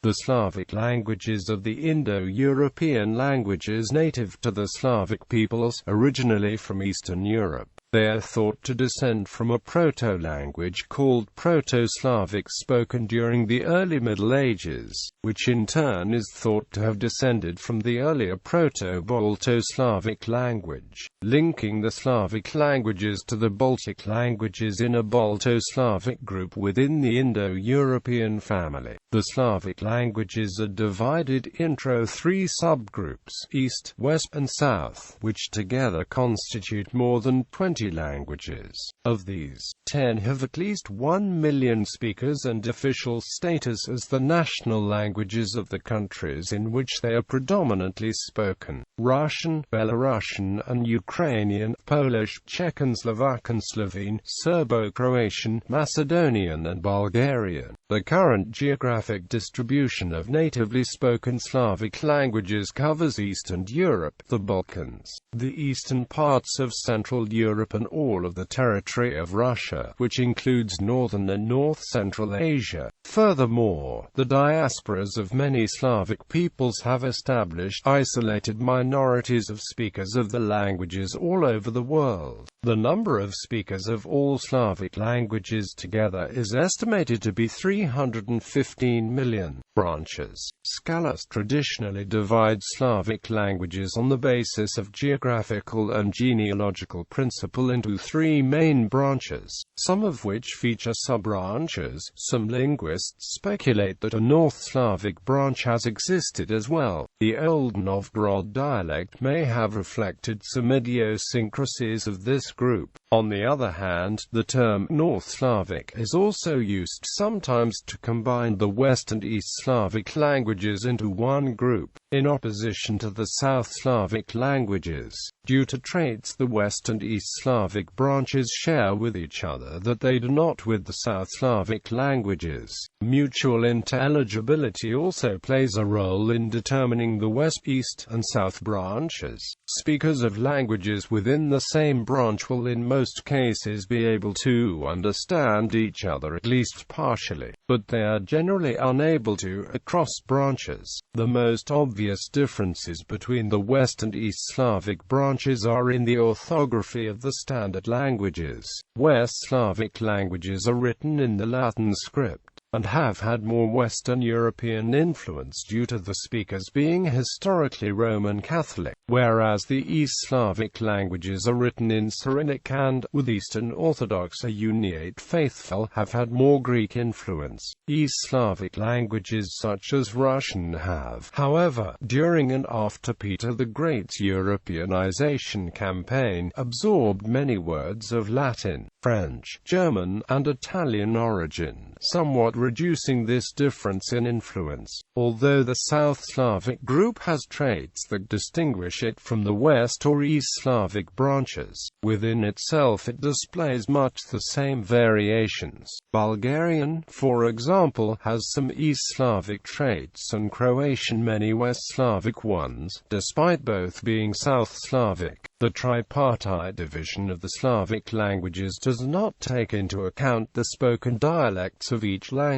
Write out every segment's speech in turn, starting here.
The Slavic languages of the Indo-European languages native to the Slavic peoples, originally from Eastern Europe. They are thought to descend from a proto-language called Proto-Slavic spoken during the early Middle Ages, which in turn is thought to have descended from the earlier Proto-Balto-Slavic language, linking the Slavic languages to the Baltic languages in a Balto-Slavic group within the Indo-European family. The Slavic languages are divided into 3 subgroups, East, West, and South, which together constitute more than 20 languages. Of these, 10 have at least 1 million speakers and official status as the national languages of the countries in which they are predominantly spoken: Russian, Belarusian and Ukrainian, Polish, Czech and Slovak and Slovene, Serbo-Croatian, Macedonian and Bulgarian. The current geographic distribution of natively spoken Slavic languages covers Eastern Europe, the Balkans, the eastern parts of Central Europe and all of the territory of Russia, which includes northern and north-central Asia. Furthermore, the diasporas of many Slavic peoples have established isolated minorities of speakers of the languages all over the world. The number of speakers of all Slavic languages together is estimated to be 315 million. Branches. Scholars traditionally divide Slavic languages on the basis of geographical and genealogical principle into 3 main branches, some of which feature sub-branches. Some linguists speculate that a North Slavic branch has existed as well. The Old Novgorod dialect may have reflected some idiosyncrasies of this group. On the other hand, the term North Slavic is also used sometimes to combine the West and East Slavic languages into one group, in opposition to the South Slavic languages, due to traits the West and East Slavic branches share with each other that they do not with the South Slavic languages. Mutual intelligibility also plays a role in determining the West, East, and South branches. Speakers of languages within the same branch will in most cases be able to understand each other at least partially, but they are generally unable to across branches. The most obvious differences between the West and East Slavic branches are in the orthography of the standard languages. West Slavic languages are written in the Latin script, and have had more Western European influence due to the speakers being historically Roman Catholic, whereas the East Slavic languages are written in Cyrillic and, with Eastern Orthodox a Uniate faithful, have had more Greek influence. East Slavic languages such as Russian have, however, during and after Peter the Great's Europeanization campaign, absorbed many words of Latin, French, German, and Italian origin, somewhat reducing this difference in influence. Although the South Slavic group has traits that distinguish it from the West or East Slavic branches, within itself it displays much the same variations. Bulgarian, for example, has some East Slavic traits and Croatian many West Slavic ones, despite both being South Slavic. The tripartite division of the Slavic languages does not take into account the spoken dialects of each language.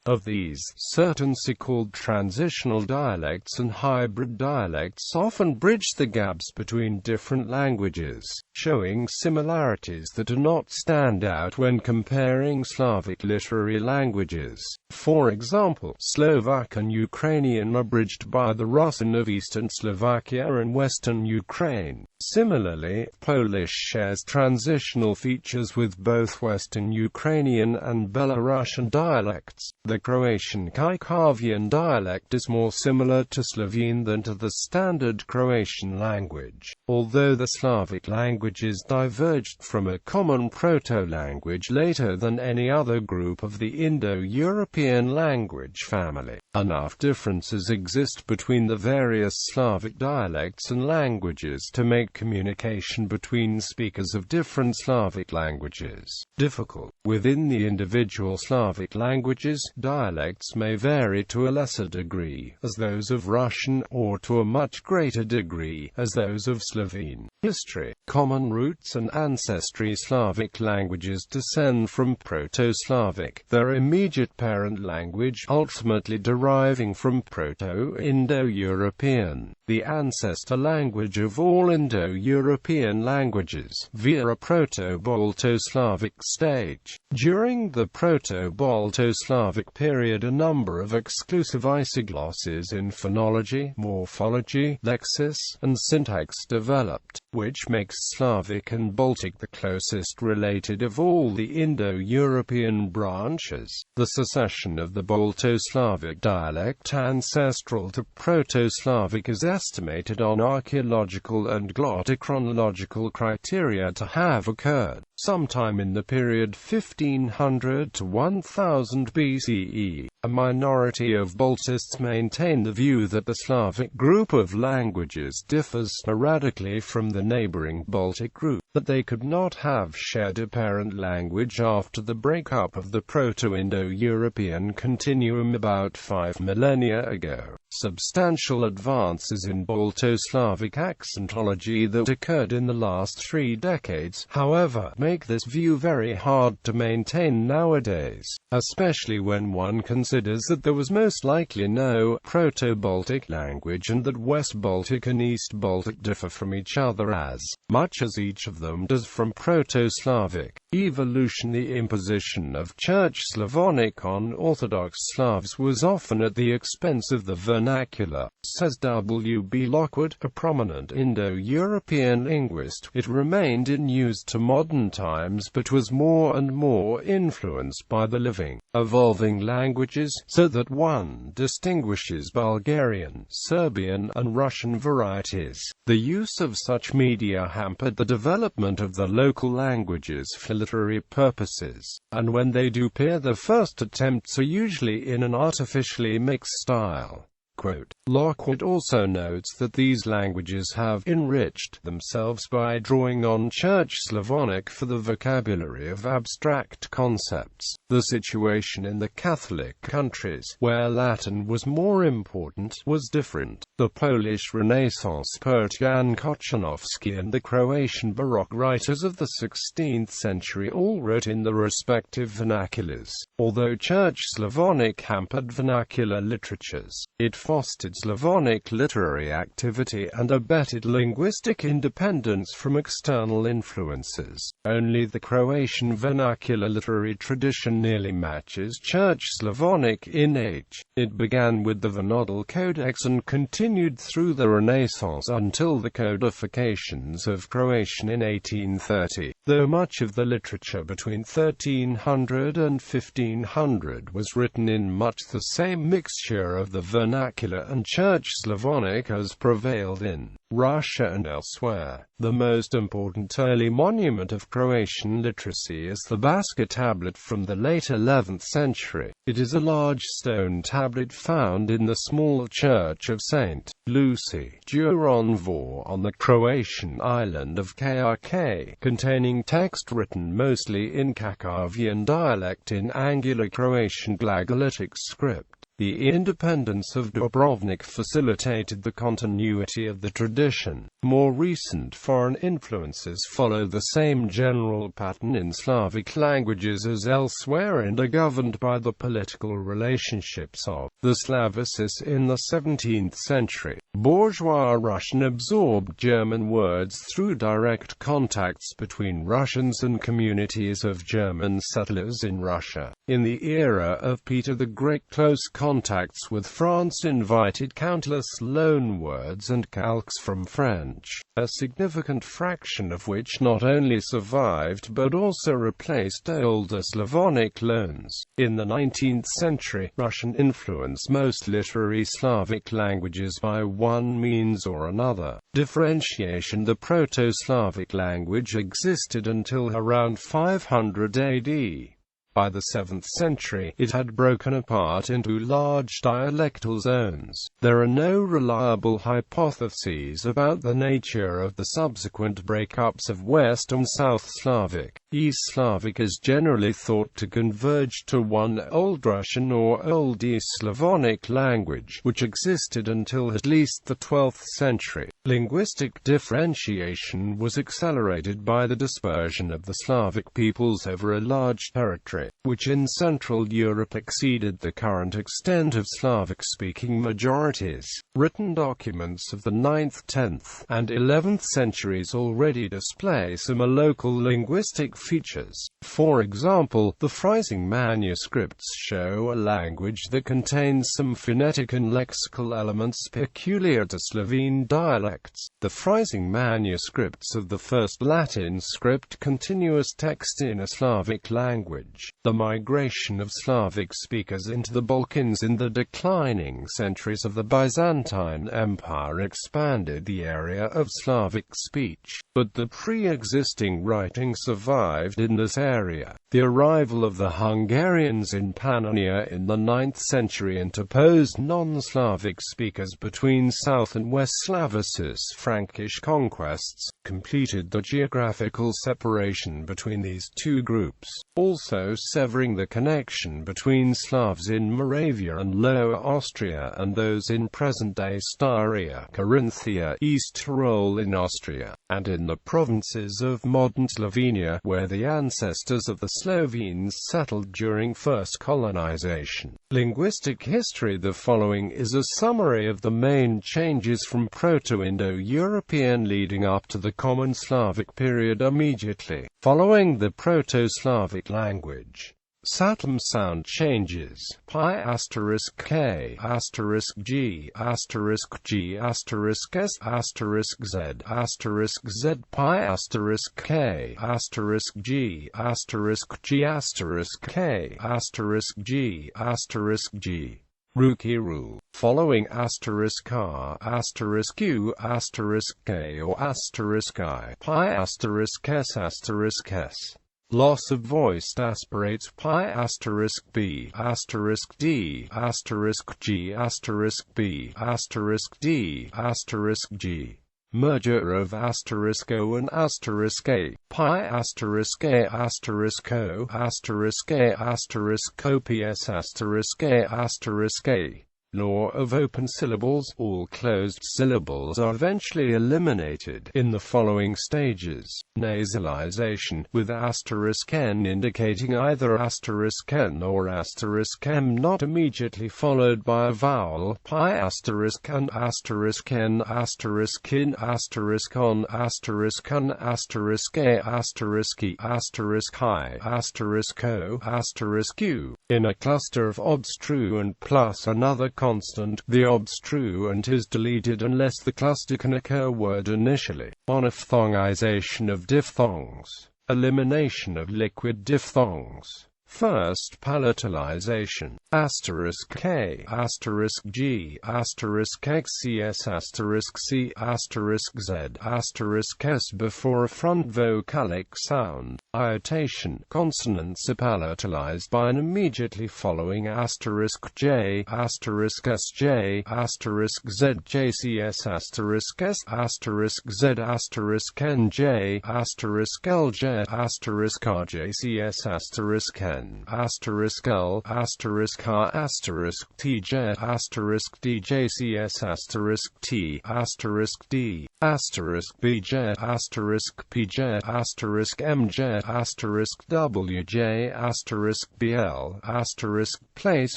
Of these, certain so-called transitional dialects and hybrid dialects often bridge the gaps between different languages, showing similarities that do not stand out when comparing Slavic literary languages. For example, Slovak and Ukrainian are bridged by the Russian of Eastern Slovakia and Western Ukraine. Similarly, Polish shares transitional features with both Western Ukrainian and Belarusian dialects. The Croatian Kajkavian dialect is more similar to Slovene than to the standard Croatian language. Although the Slavic languages diverged from a common proto-language later than any other group of the Indo-European language family, enough differences exist between the various Slavic dialects and languages to make communication between speakers of different Slavic languages difficult. Within the individual Slavic languages, dialects may vary to a lesser degree, as those of Russian, or to a much greater degree, as those of Slovene. History. Common roots and ancestry. Slavic languages descend from Proto-Slavic, their immediate parent language, ultimately derived deriving from Proto-Indo-European, the ancestor language of all Indo-European languages, via a Proto-Balto-Slavic stage. During the Proto-Balto-Slavic period, a number of exclusive isoglosses in phonology, morphology, lexis, and syntax developed, which makes Slavic and Baltic the closest related of all the Indo-European branches. The succession of the Balto-Slavic dialect ancestral to Proto-Slavic is estimated on archaeological and glottochronological criteria to have occurred sometime in the period 1500 to 1000 BCE. A minority of Baltists maintain the view that the Slavic group of languages differs so radically from the neighboring Baltic group that they could not have shared a parent language after the breakup of the Proto-Indo-European continuum about 5 millennia ago. Substantial advances in Balto-Slavic accentology that occurred in the last 3 decades, however, make this view very hard to maintain nowadays, especially when one considers that there was most likely no Proto-Baltic language and that West Baltic and East Baltic differ from each other as much as each of them does from Proto-Slavic. Evolution. The imposition of Church Slavonic on Orthodox Slavs was often at the expense of the vernacular, says W. B. Lockwood, a prominent Indo-European linguist. It remained in use to modern times but was more and more influenced by the living, evolving languages, so that one distinguishes Bulgarian, Serbian, and Russian varieties. The use of such media hampered the development of the local languages for literary purposes, and when they do appear, the first attempts are usually in an artificially mixed style. Quote, Lockwood also notes that these languages have enriched themselves by drawing on Church Slavonic for the vocabulary of abstract concepts. The situation in the Catholic countries, where Latin was more important, was different. The Polish Renaissance poet Jan Kochanowski and the Croatian Baroque writers of the 16th century all wrote in the respective vernaculars. Although Church Slavonic hampered vernacular literatures, it fostered Slavonic literary activity and abetted linguistic independence from external influences. Only the Croatian vernacular literary tradition nearly matches Church Slavonic in age. It began with the Vinodal Codex and continued through the Renaissance until the codifications of Croatian in 1830. Though much of the literature between 1300 and 1500 was written in much the same mixture of the vernacular and Church Slavonic as prevailed in Russia and elsewhere, the most important early monument of Croatian literacy is the Baška tablet from the late 11th century. It is a large stone tablet found in the small church of St. Lucy, Duronvor, on the Croatian island of Krk, containing text written mostly in Kakavian dialect in Angular Croatian glagolitic script. The independence of Dubrovnik facilitated the continuity of the tradition. More recent foreign influences follow the same general pattern in Slavic languages as elsewhere and are governed by the political relationships of the Slavists in the 17th century. Bourgeois Russian absorbed German words through direct contacts between Russians and communities of German settlers in Russia. In the era of Peter the Great, close contacts with France invited countless loan words and calques from French, a significant fraction of which not only survived but also replaced older Slavonic loans. In the 19th century, Russian influenced most literary Slavic languages by one means or another. Differentiation. The Proto-Slavic language existed until around 500 AD. By the 7th century, it had broken apart into large dialectal zones. There are no reliable hypotheses about the nature of the subsequent breakups of West and South Slavic. East Slavic is generally thought to converge to one Old Russian or Old East Slavonic language, which existed until at least the 12th century. Linguistic differentiation was accelerated by the dispersion of the Slavic peoples over a large territory, which in Central Europe exceeded the current extent of Slavic-speaking majorities. Written documents of the 9th, 10th, and 11th centuries already display similar local linguistic features. For example, the Freising manuscripts show a language that contains some phonetic and lexical elements peculiar to Slovene dialects. The Freising manuscripts of the first Latin script continuous text in a Slavic language. The migration of Slavic speakers into the Balkans in the declining centuries of the Byzantine Empire expanded the area of Slavic speech, but the pre-existing writing survived in this area. The arrival of the Hungarians in Pannonia in the 9th century interposed non-Slavic speakers between South and West Slavicis. Frankish conquests completed the geographical separation between these two groups, also severing the connection between Slavs in Moravia and Lower Austria and those in present-day Styria, Carinthia, East Tyrol in Austria, and in the provinces of modern Slovenia, where the ancestors of the Slovenes settled during first colonization. Linguistic history. The following is a summary of the main changes from Proto-Indo-European leading up to the Common Slavic period immediately following the Proto-Slavic language. Satum sound changes. Pi asterisk K asterisk G asterisk G asterisk S asterisk Z asterisk Z pi asterisk K asterisk G asterisk G asterisk K asterisk G asterisk G. Rookie rule. Following asterisk R asterisk Q asterisk K or asterisk I. Pi asterisk S asterisk S. Loss of voiced aspirates. Pi asterisk B asterisk D asterisk G asterisk B asterisk D asterisk G. Merger of asterisk O and asterisk A. Pi asterisk A asterisk O asterisk A asterisk O PS asterisk A asterisk A. Law of open syllables. All closed syllables are eventually eliminated in the following stages. Nasalization, with asterisk n indicating either asterisk n or asterisk m not immediately followed by a vowel. Pi asterisk and asterisk n asterisk in asterisk on asterisk un asterisk a asterisk e asterisk I asterisk o asterisk u. In a cluster of obstruent plus another constant, the obstruent is deleted unless the cluster can occur word initially. Monophthongization of diphthongs. Elimination of liquid diphthongs. First palatalization. Asterisk K asterisk G asterisk XCS asterisk C asterisk Z asterisk S before a front vocalic sound. Iotation. Consonants are palatalized by an immediately following asterisk J asterisk SJ asterisk ZJCS asterisk S asterisk Z asterisk NJ asterisk LJ asterisk RJCS asterisk N asterisk L asterisk H asterisk TJ asterisk DJCS asterisk T asterisk D asterisk BJ asterisk PJ asterisk MJ asterisk WJ asterisk BL asterisk place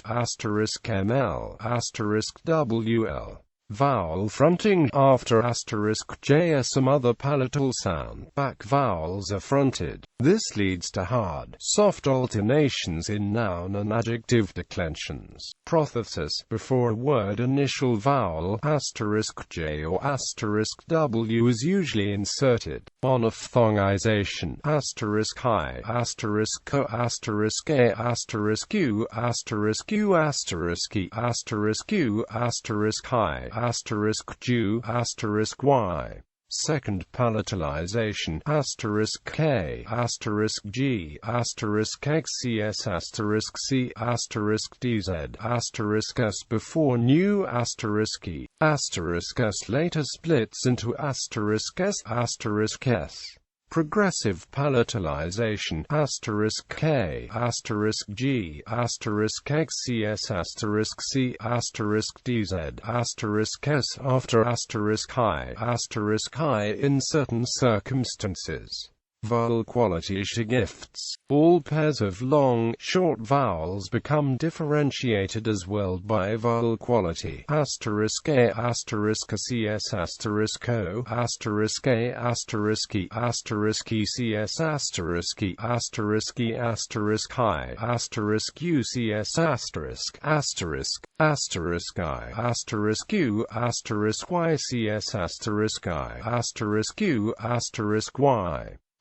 asterisk ML asterisk WL. Vowel fronting. After asterisk J some other palatal sound back vowels are fronted. This leads to hard, soft alternations in noun and adjective declensions. Protheses. Before a word initial vowel asterisk J or asterisk W is usually inserted. Monophthongization. Asterisk I asterisk Co asterisk A asterisk U asterisk U asterisk E asterisk U asterisk I asterisk Jew asterisk Y. Second palatalization. Asterisk K asterisk G asterisk XCS asterisk C asterisk DZ asterisk S before new asterisk E. Asterisk S later splits into asterisk S asterisk S. Progressive palatalization *K *G *XCS *C *DZ *S after *I in certain circumstances. Vowel quality shifts. All pairs of long, short vowels become differentiated as well by vowel quality. *A*, *CS*, *O*, *A*, *QCS*,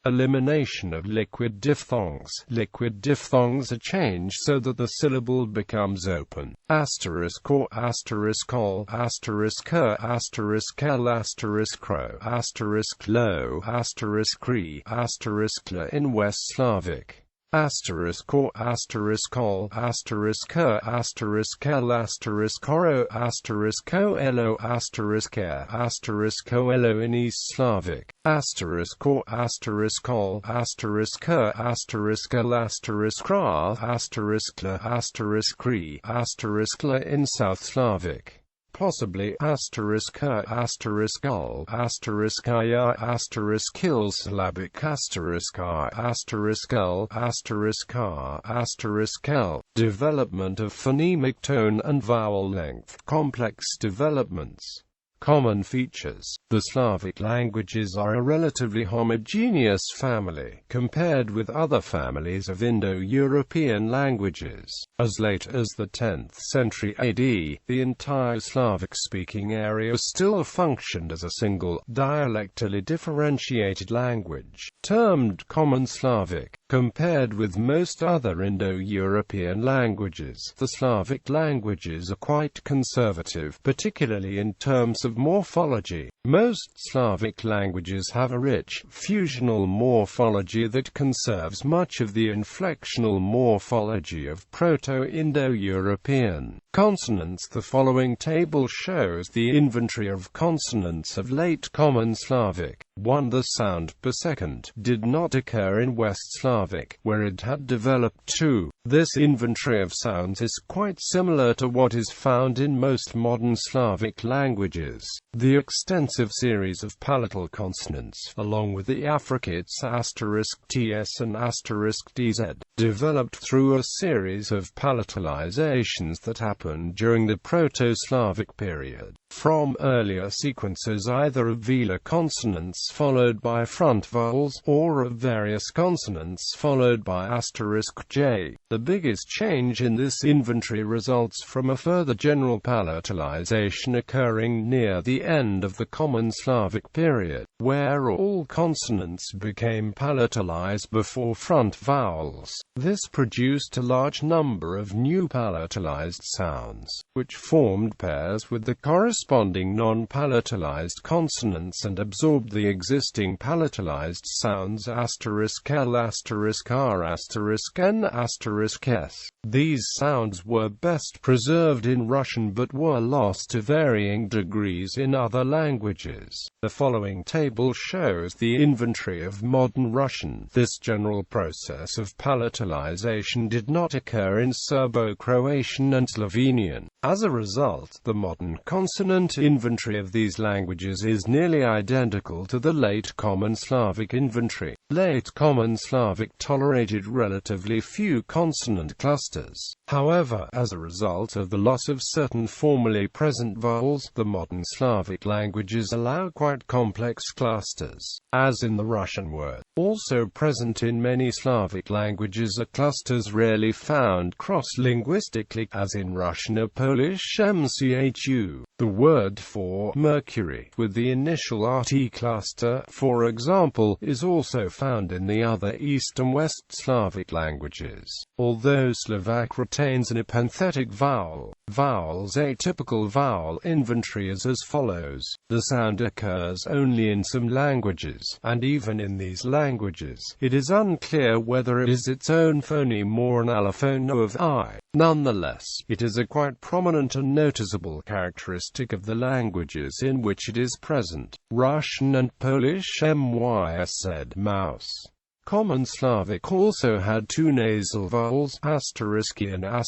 Elimination of liquid diphthongs. Liquid diphthongs are changed so that the syllable becomes open. *Or, *col, *ker, *kel, *cro, *cree, *kla in West Slavic. *Or, *col, *ker, *kelo, *coelo, *coelo in East Slavic. *Or, *col, *ker, *kel, *kra, *cree, *kla in South Slavic. Possibly *ker, *gul, *kaya, *kil Slavic, *I, *gul, *ka, *kel. Development of phonemic tone and vowel length. Complex developments. Common features. The Slavic languages are a relatively homogeneous family, compared with other families of Indo-European languages. As late as the 10th century AD, the entire Slavic-speaking area still functioned as a single, dialectally differentiated language, termed Common Slavic. Compared with most other Indo-European languages, the Slavic languages are quite conservative, particularly in terms of morphology. Most Slavic languages have a rich, fusional morphology that conserves much of the inflectional morphology of Proto-Indo-European consonants. The following table shows the inventory of consonants of late Common Slavic. 1. The sound per second did not occur in West Slavic, where it had developed. 2. This inventory of sounds is quite similar to what is found in most modern Slavic languages. The extensive series of palatal consonants, along with the affricates *ts and *dz, developed through a series of palatalizations that happened during the Proto-Slavic period. From earlier sequences either of velar consonants followed by front vowels, or of various consonants followed by *j. The biggest change in this inventory results from a further general palatalization occurring near the end of the Common Slavic period, where all consonants became palatalized before front vowels. This produced a large number of new palatalized sounds, which formed pairs with the corresponding non-palatalized consonants and absorbed the existing palatalized sounds *kel, *r*, n*, *s. These sounds were best preserved in Russian but were lost to varying degrees in other languages. The following table shows the inventory of modern Russian. This general process of palatalization did not occur in Serbo-Croatian and Slovenian. As a result, the modern consonant inventory of these languages is nearly identical to the late Common Slavic inventory. Late Common Slavic tolerated relatively few consonant clusters. However, as a result of the loss of certain formerly present vowels, the modern Slavic languages allow quite complex clusters, as in the Russian word. Also present in many Slavic languages are clusters rarely found cross-linguistically, as in Russian or Polish mchu. The word for Mercury, with the initial RT cluster, for example, is also found in the other East and West Slavic languages. Although Slovak retains an epenthetic vowel, vowels atypical vowel inventory is as follows. The sound occurs only in some languages, and even in these languages, it is unclear whether it is its own phoneme or an allophone of I. Nonetheless, it is a quite prominent and noticeable characteristic characteristic of the languages in which it is present. Russian and Polish (mysd. mouse). Common Slavic also had two nasal vowels, *e and *o.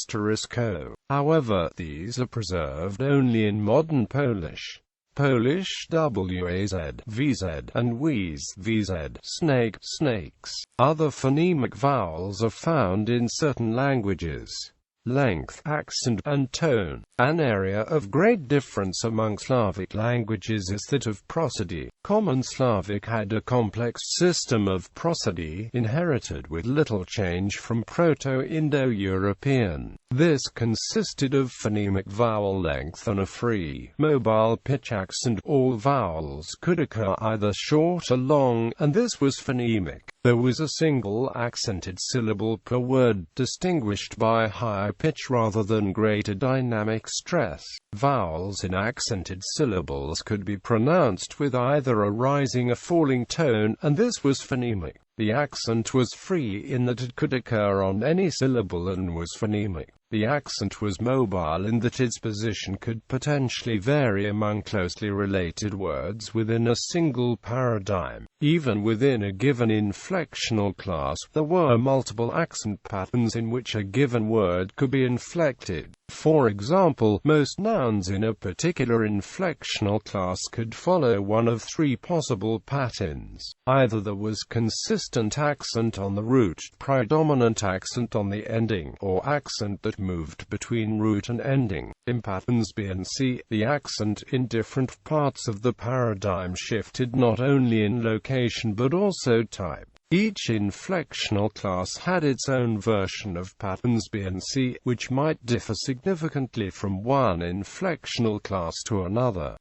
However, these are preserved only in modern Polish. Polish waz, vz, and wheeze, vz, snake, snakes. Other phonemic vowels are found in certain languages. Length, accent, and tone. An area of great difference among Slavic languages is that of prosody. Common Slavic had a complex system of prosody, inherited with little change from Proto-Indo-European. This consisted of phonemic vowel length and a free, mobile pitch accent. All vowels could occur either short or long, and this was phonemic. There was a single accented syllable per word, distinguished by higher pitch rather than greater dynamic stress. Vowels in accented syllables could be pronounced with either a rising or falling tone, and this was phonemic. The accent was free in that it could occur on any syllable and was phonemic. The accent was mobile in that its position could potentially vary among closely related words within a single paradigm. Even within a given inflectional class, there were multiple accent patterns in which a given word could be inflected. For example, most nouns in a particular inflectional class could follow one of three possible patterns. Either there was consistent accent on the root, predominant accent on the ending, or accent that moved between root and ending. In patterns B and C, the accent in different parts of the paradigm shifted not only in location but also type. Each inflectional class had its own version of patterns B and C, which might differ significantly from one inflectional class to another.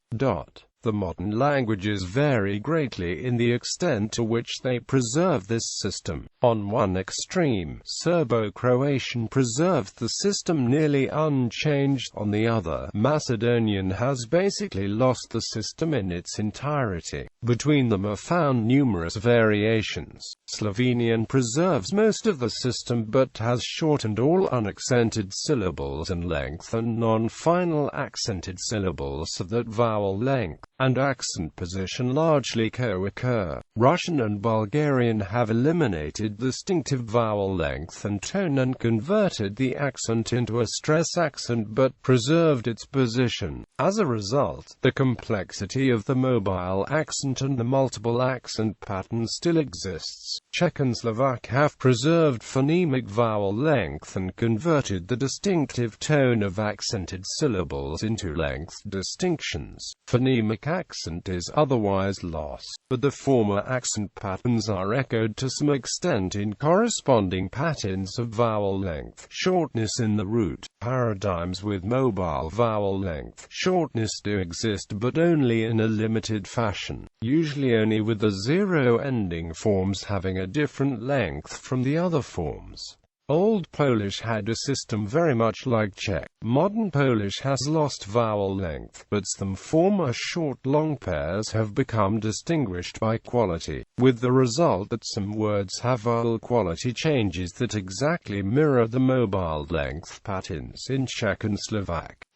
The modern languages vary greatly in the extent to which they preserve this system. On one extreme, Serbo-Croatian preserved the system nearly unchanged. On the other, Macedonian has basically lost the system in its entirety. Between them are found numerous variations. Slovenian preserves most of the system but has shortened all unaccented syllables and length and non-final accented syllables so that vowel length and accent position largely co-occur. Russian and Bulgarian have eliminated distinctive vowel length and tone and converted the accent into a stress accent but preserved its position. As a result, the complexity of the mobile accent and the multiple accent pattern still exists. Czech and Slovak have preserved phonemic vowel length and converted the distinctive tone of accented syllables into length distinctions. Phonemic accent is otherwise lost, but the former accent patterns are echoed to some extent in corresponding patterns of vowel length shortness in the root. Paradigms with mobile vowel length shortness do exist but only in a limited fashion, usually only with the zero-ending forms having a different length from the other forms. Old Polish had a system very much like Czech. Modern Polish has lost vowel length, but some former short-long pairs have become distinguished by quality, with the result that some words have vowel quality changes that exactly mirror the mobile length patterns in Czech and Slovak.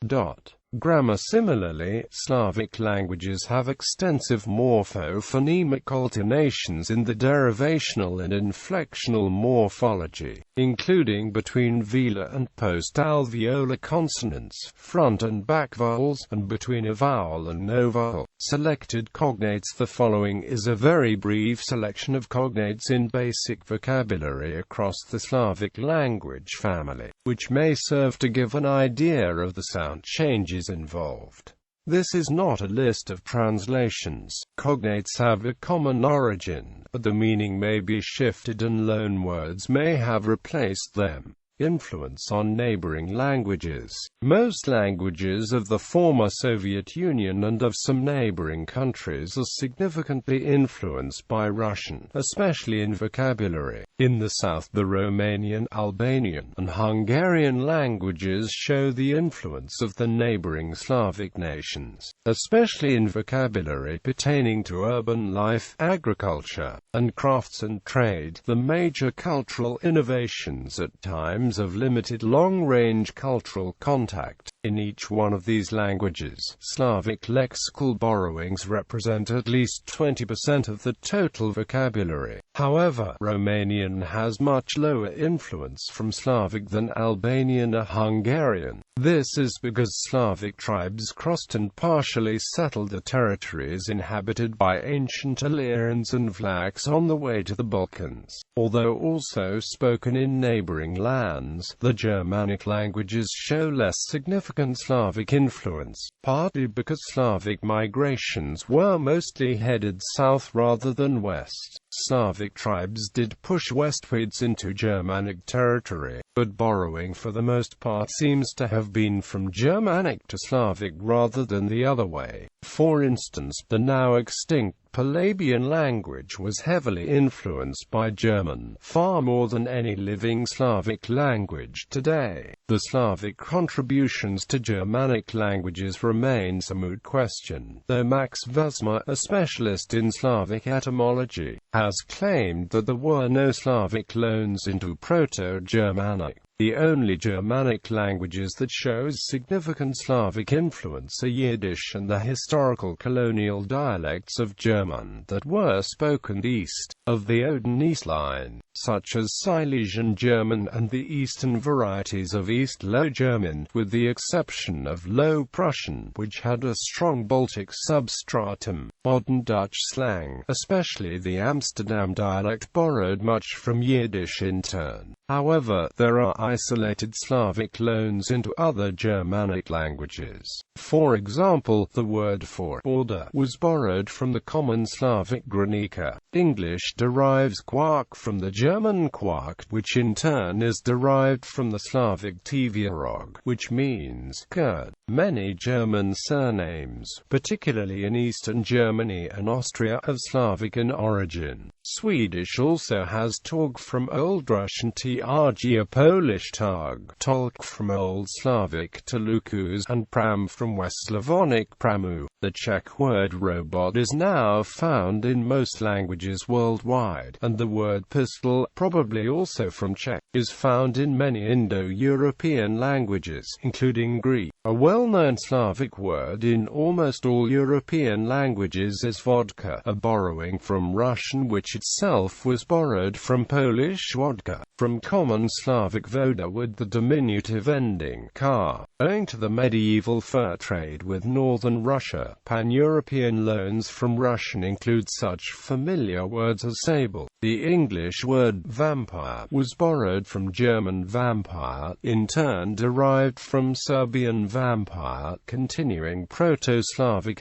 Grammar. Similarly, Slavic languages have extensive morpho-phonemic alternations in the derivational and inflectional morphology, including between velar and post-alveolar consonants, front and back vowels, and between a vowel and no vowel. Selected cognates. The following is a very brief selection of cognates in basic vocabulary across the Slavic language family, which may serve to give an idea of the sound changes involved. This is not a list of translations. Cognates have a common origin, but the meaning may be shifted and loanwords may have replaced them. Influence on neighboring languages. Most languages of the former Soviet Union and of some neighboring countries are significantly influenced by Russian, especially in vocabulary. In the south, the Romanian, Albanian, and Hungarian languages show the influence of the neighboring Slavic nations, especially in vocabulary pertaining to urban life, agriculture, and crafts and trade. The major cultural innovations at times times of limited long-range cultural contact. In each one of these languages, Slavic lexical borrowings represent at least 20% of the total vocabulary. However, Romanian has much lower influence from Slavic than Albanian or Hungarian. This is because Slavic tribes crossed and partially settled the territories inhabited by ancient Illyrians and Vlachs on the way to the Balkans. Although also spoken in neighboring lands, the Germanic languages show less significant Slavic influence, partly because Slavic migrations were mostly headed south rather than west. Slavic tribes did push westwards into Germanic territory, but borrowing for the most part seems to have been from Germanic to Slavic rather than the other way. For instance, the now extinct Palabian language was heavily influenced by German, far more than any living Slavic language today. The Slavic contributions to Germanic languages remains a moot question, though Max Vesma, a specialist in Slavic etymology, has claimed that there were no Slavic loans into Proto-Germanic. The only Germanic languages that shows significant Slavic influence are Yiddish and the historical colonial dialects of German that were spoken east of the Oder-Neisse line, such as Silesian German and the eastern varieties of East Low German, with the exception of Low Prussian, which had a strong Baltic substratum. Modern Dutch slang, especially the Amsterdam dialect, borrowed much from Yiddish in turn. However, there are isolated Slavic loans into other Germanic languages. For example, the word for border was borrowed from the common Slavic granica. English derives quark from the German quark, which in turn is derived from the Slavic tvierog, which means curd. Many German surnames, particularly in Eastern Germany and Austria, are Slavic in origin. Swedish also has tog from Old Russian trg, a Polish tag, tolk from Old Slavic tolukus, and pram from West Slavonic pramu. The Czech word robot is now found in most languages worldwide, and the word pistol, probably also from Czech, is found in many Indo-European languages, including Greek. A well-known Slavic word in almost all European languages is vodka, a borrowing from Russian which itself was borrowed from Polish wodka. From common Slavic voda with the diminutive ending ka. Owing to the medieval fur trade with northern Russia, pan-European loans from Russian include such familiar words as sable. The English word vampire was borrowed from German vampire, in turn derived from Serbian vampire, continuing Proto-Slavic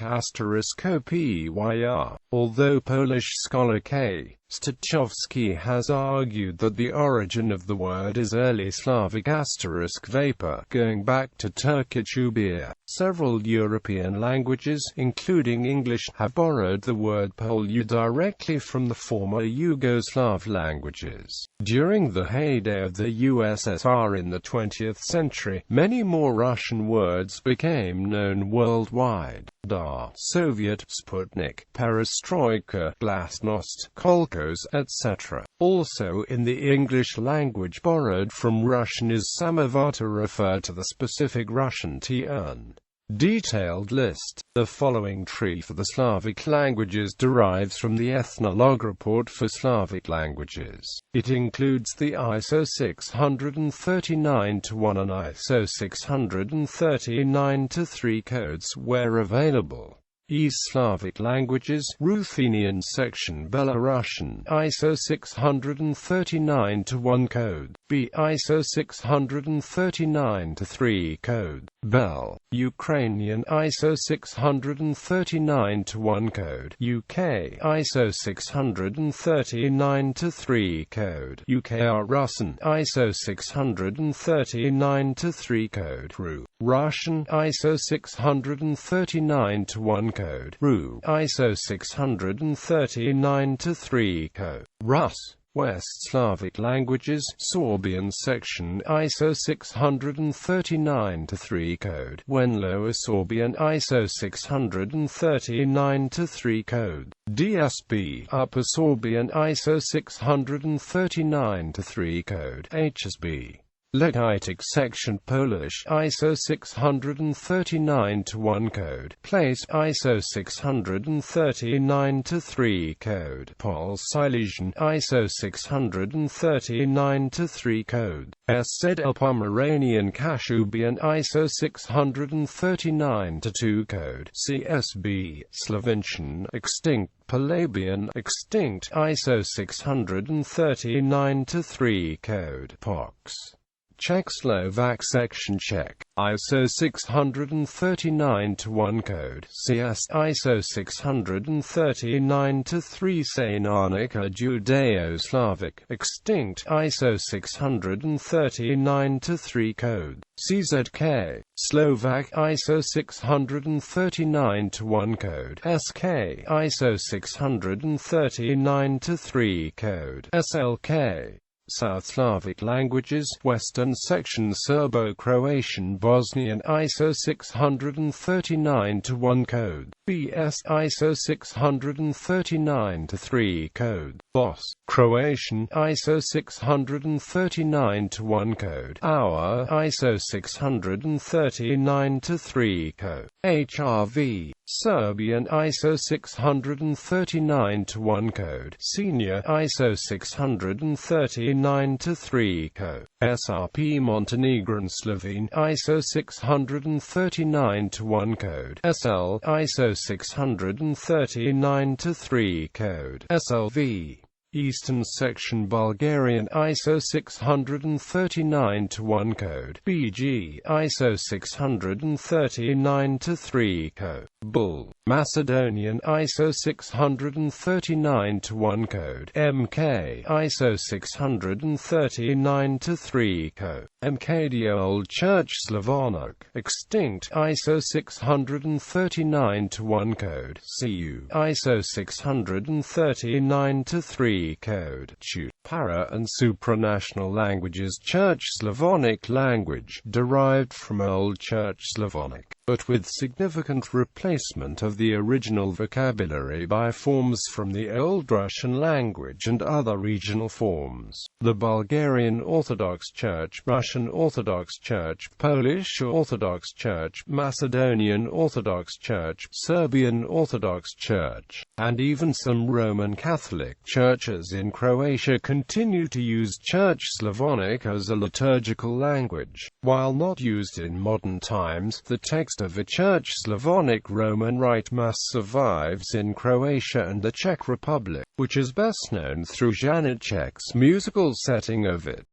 *pyr. Although Polish scholar K. Stachowski has argued that the origin of the word is early Slavic *vapor, going back to Turkic ubir. Several European languages, including English, have borrowed the word Polu directly from the former Yugoslav languages. During the heyday of the USSR in the 20th century, many more Russian words became known worldwide. Da, Soviet, Sputnik, Perestroika, Glasnost, Kolkhoz, etc. Also in the English language borrowed from Russian is samovar to refer to the specific Russian turn. Detailed list. The following tree for the Slavic languages derives from the Ethnologue report for Slavic languages. It includes the ISO 639-1 and ISO 639-3 codes where available. East Slavic languages, Ruthenian section Belarusian, ISO 639-1 code, B. ISO 639-3 code, Bel. Ukrainian, ISO 639-1 code, UK, ISO 639-3 code, UKR Russian, ISO 639-3 code, RU. Russian, ISO 639-1 code, RU, ISO 639-3 code, Rus. West Slavic languages, Sorbian section, ISO 639-3 code, when Lower Sorbian, ISO 639-3 code, DSB, Upper Sorbian, ISO 639-3 code, HSB. Legitic section Polish ISO 639-1 code. Place ISO 639-3 code. Pole-Silesian ISO 639-3 code. Pomeranian Kashubian ISO 639-2 code. CSB Slovensian extinct. Palabian extinct ISO 639-3 code. Pox Czech-Slovak section Czech ISO 639-1 code. CS ISO 639-3 Sananica Judeo-Slavic extinct ISO 639-3 code. CZK Slovak ISO 639-1 code. SK ISO 639-3 code. SLK South Slavic languages, Western section Serbo-Croatian Bosnian ISO 639-1 code. BS ISO 639-3 code. BOS Croatian ISO 639-1 code. Our ISO 639-3 code. HRV Serbian ISO 639-1 code. Senior ISO 639-3 code. SRP Montenegrin Slovene ISO 639-1 code. SL ISO 639-3 code. SLV Eastern section Bulgarian ISO 639-1 code. BG ISO 639-3 code. Bull Macedonian ISO 639-1 code. MK ISO 639-3 code. MKD Old Church Slavonic extinct ISO 639-1 code. CU ISO 639-3 code. CHU Para and supranational languages. Church Slavonic language derived from Old Church Slavonic, but with significant replacement of the original vocabulary by forms from the Old Russian language and other regional forms. The Bulgarian Orthodox Church, Russian Orthodox Church, Polish Orthodox Church, Macedonian Orthodox Church, Serbian Orthodox Church, and even some Roman Catholic churches in Croatia continue to use Church Slavonic as a liturgical language. While not used in modern times, the text of a Church Slavonic Roman Rite Mass survives in Croatia and the Czech Republic, which is best known through Janáček's musical setting of it.